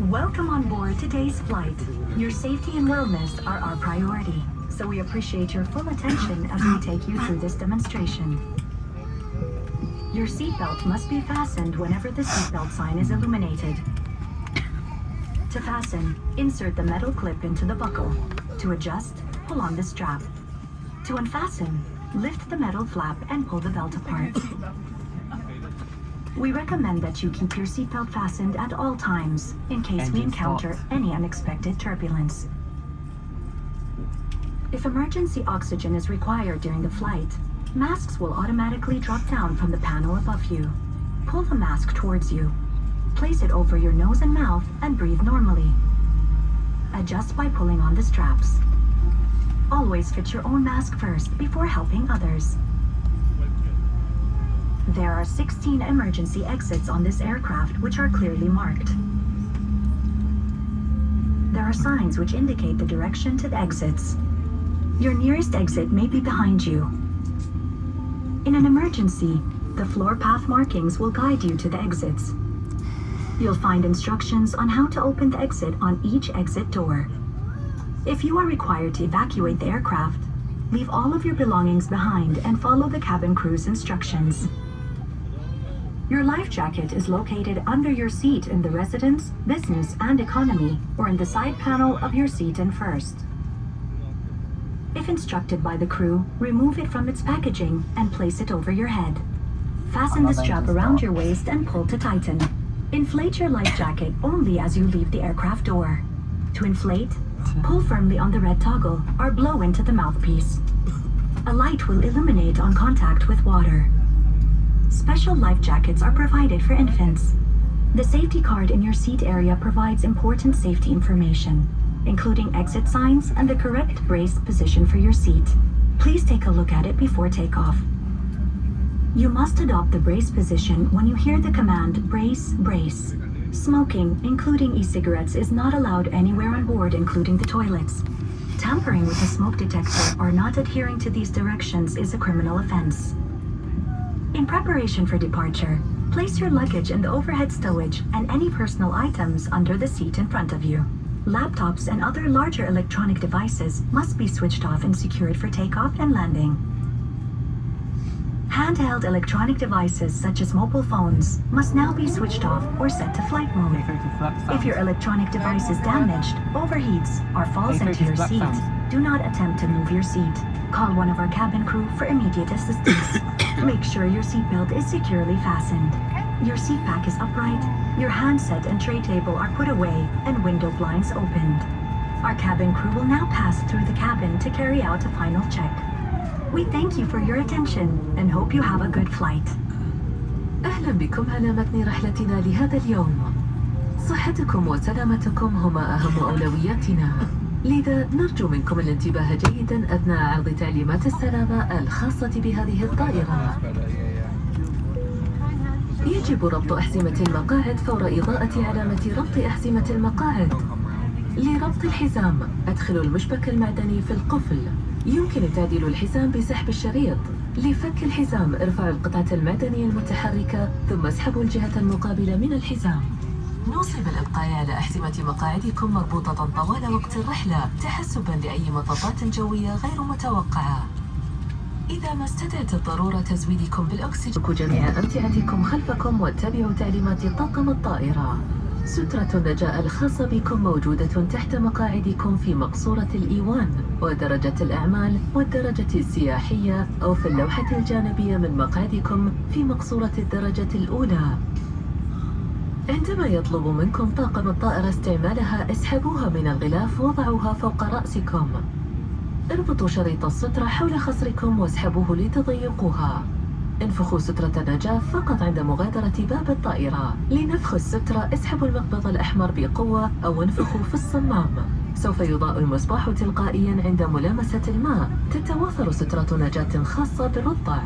Welcome on board today's flight. Your safety and wellness are our priority, so we appreciate your full attention as we take you through this demonstration. Your seatbelt must be fastened whenever the seatbelt sign is illuminated. To fasten, insert the metal clip into the buckle. To adjust, pull on the strap. To unfasten, lift the metal flap and pull the belt apart. We recommend that you keep your seatbelt fastened at all times in case we encounter any unexpected turbulence. If emergency oxygen is required during the flight, masks will automatically drop down from the panel above you. Pull the mask towards you. Place it over your nose and mouth and breathe normally. Adjust by pulling on the straps. Always fit your own mask first before helping others. There are 16 emergency exits on this aircraft which are clearly marked. There are signs which indicate the direction to the exits. Your nearest exit may be behind you. In an emergency, the floor path markings will guide you to the exits. You'll find instructions on how to open the exit on each exit door. If you are required to evacuate the aircraft, leave all of your belongings behind and follow the cabin crew's instructions. Your life jacket is located under your seat in the residence, business, and economy, or in the side panel of your seat in first. If instructed by the crew, remove it from its packaging and place it over your head. Fasten the strap around your waist and pull to tighten. Inflate your life jacket only as you leave the aircraft door. To inflate, pull firmly on the red toggle or blow into the mouthpiece. A light will illuminate on contact with water. Special life jackets are provided for infants. The safety card in your seat area provides important safety information, including exit signs and the correct brace position for your seat. Please take a look at it before takeoff. You must adopt the brace position when you hear the command brace, brace. Smoking, including e-cigarettes, is not allowed anywhere on board, including the toilets. Tampering with a smoke detector or not adhering to these directions is a criminal offense. In preparation for departure, place your luggage in the overhead stowage and any personal items under the seat in front of you. Laptops and other larger electronic devices must be switched off and secured for takeoff and landing. Handheld electronic devices such as mobile phones must now be switched off or set to flight mode. If your electronic device is damaged, overheats, or falls into your seat, do not attempt to move your seat. Call one of our cabin crew for immediate assistance. Make sure your seatbelt is securely fastened. Your seat pack is upright, your handset and tray table are put away, and window blinds opened. Our cabin crew will now pass through the cabin to carry out a final check. We thank you for your attention and hope you have a good flight. أهلا بكم على متن رحلتنا لهذا اليوم. صحتكم وسلامتكم هما أهم أولوياتنا. لذا نرجو منكم الانتباه جيدا أثناء عرض تعليمات السلامة الخاصة بهذه الطائرة. يجب ربط أحزمة المقاعد فور إضاءة علامة ربط أحزمة المقاعد. لربط الحزام، أدخلوا المشبك المعدني في القفل. يمكن تعديل الحزام بسحب الشريط. لفك الحزام، ارفعوا القطعة المعدنية المتحركة ثم اسحبوا الجهة المقابلة من الحزام. نوصي بالإبقاء على أحزمة مقاعدكم مربوطة طوال وقت الرحلة تحسباً لأي مطبات جوية غير متوقعة. إذا ما استدعت الضرورة تزويدكم بالأكسجين، اتركوا جميع أمتعتكم خلفكم واتبعوا تعليمات طاقم الطائرة. سترة النجاة الخاصة بكم موجودة تحت مقاعدكم في مقصورة الإيوان ودرجة الأعمال والدرجة السياحية أو في اللوحة الجانبية من مقعدكم في مقصورة الدرجة الأولى. عندما يطلب منكم طاقم الطائرة استعمالها، اسحبوها من الغلاف وضعوها فوق رأسكم. اربطوا شريط السترة حول خصركم واسحبوه لتضيقوها. انفخوا سترة النجاة فقط عند مغادرة باب الطائرة. لنفخ السترة، اسحبوا المقبض الأحمر بقوة أو انفخوا في الصمام. سوف يضاء المصباح تلقائيا عند ملامسة الماء. تتوافر سترة نجاة خاصة بالرضع.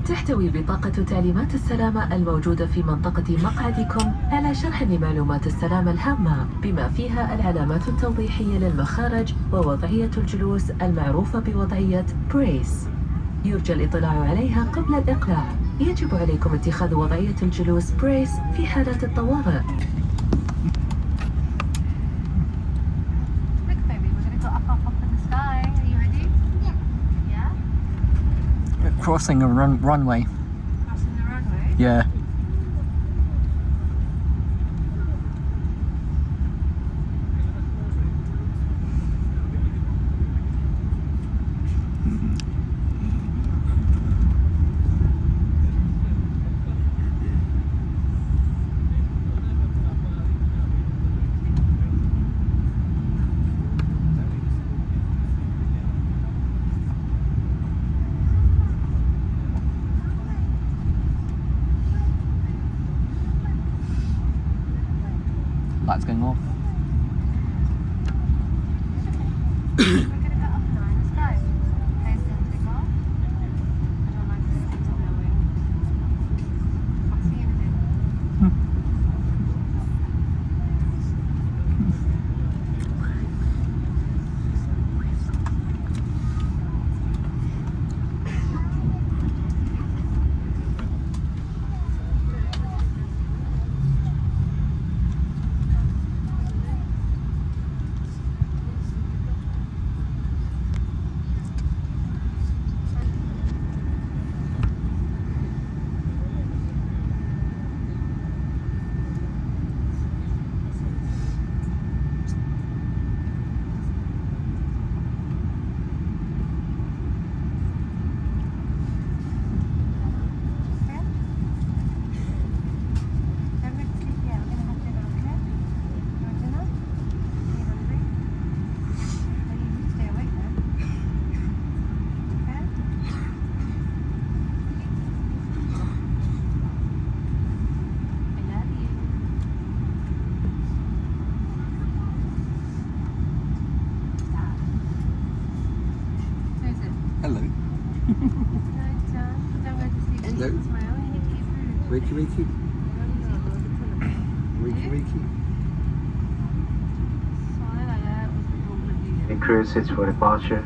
تحتوي بطاقة تعليمات السلامة الموجودة في منطقة مقعدكم على شرح لمعلومات السلامة الهامة، بما فيها العلامات التوضيحية للمخارج ووضعية الجلوس المعروفة بوضعية بريس. يرجى الاطلاع عليها قبل الإقلاع. يجب عليكم اتخاذ وضعية الجلوس بريس في حالة الطوارئ. Look, baby, we're going to go up in the sky. Are you ready? Yeah. We're crossing a runway. Crossing the runway. Yeah. Lights going off. We're going to go up now in the sky. Okay, so take off. I don't like the stick blowing. I'll see you in a minute. Hello. Hello. Wakey wakey. Wakey wakey. And cruises for departure.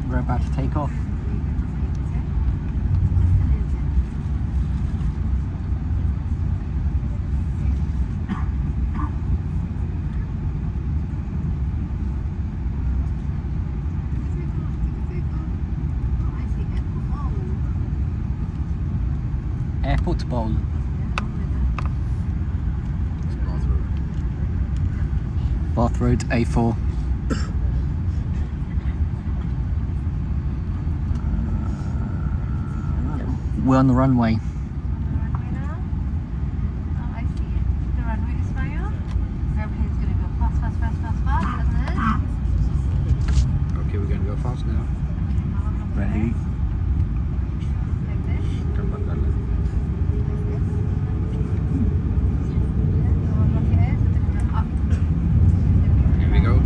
We're about to take off. Airport Bowl. Bath Road A4. We're on the runway. Okay, we're gonna go fast now. Ready? Here we go.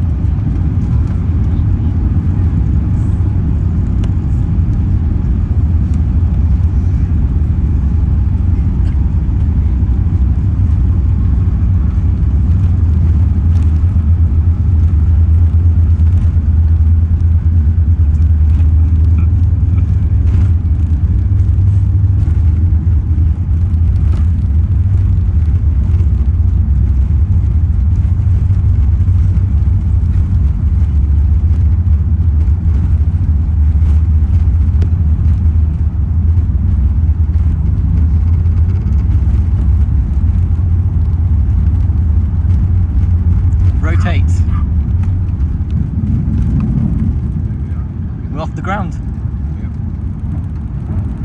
We're off the ground.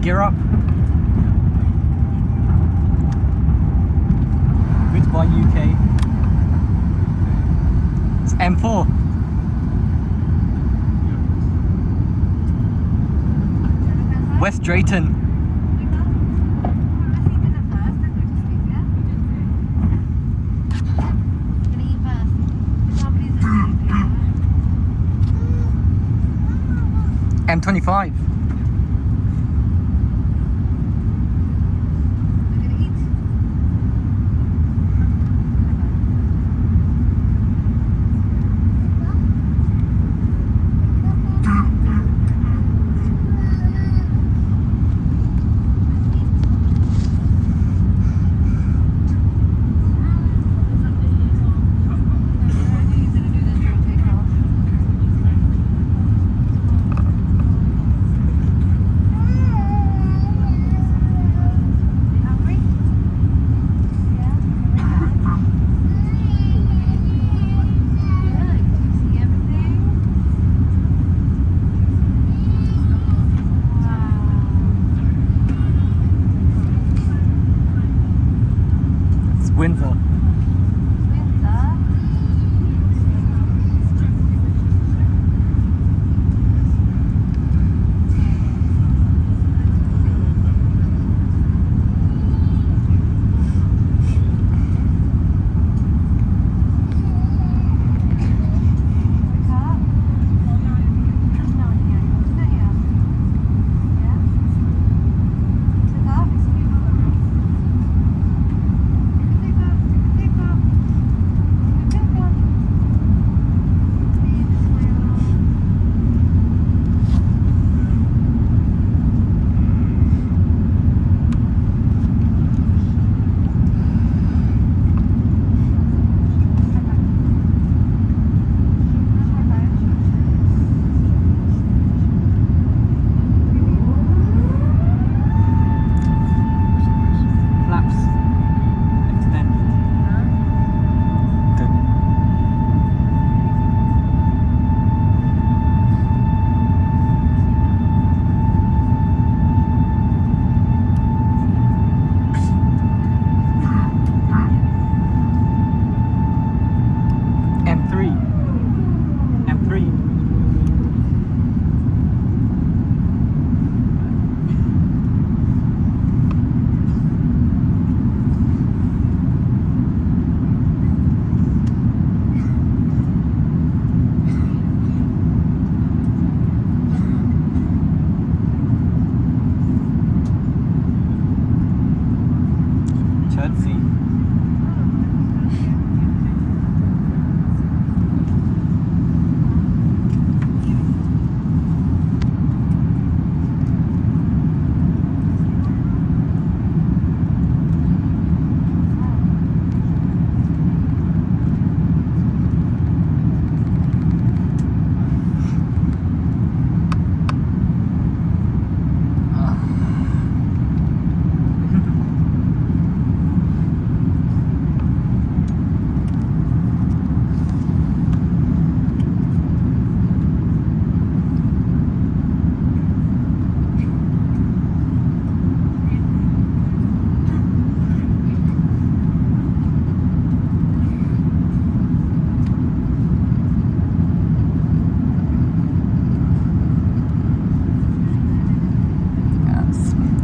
Gear up. Goodbye UK. It's M4. West Drayton. M25. Windsor.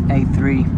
A3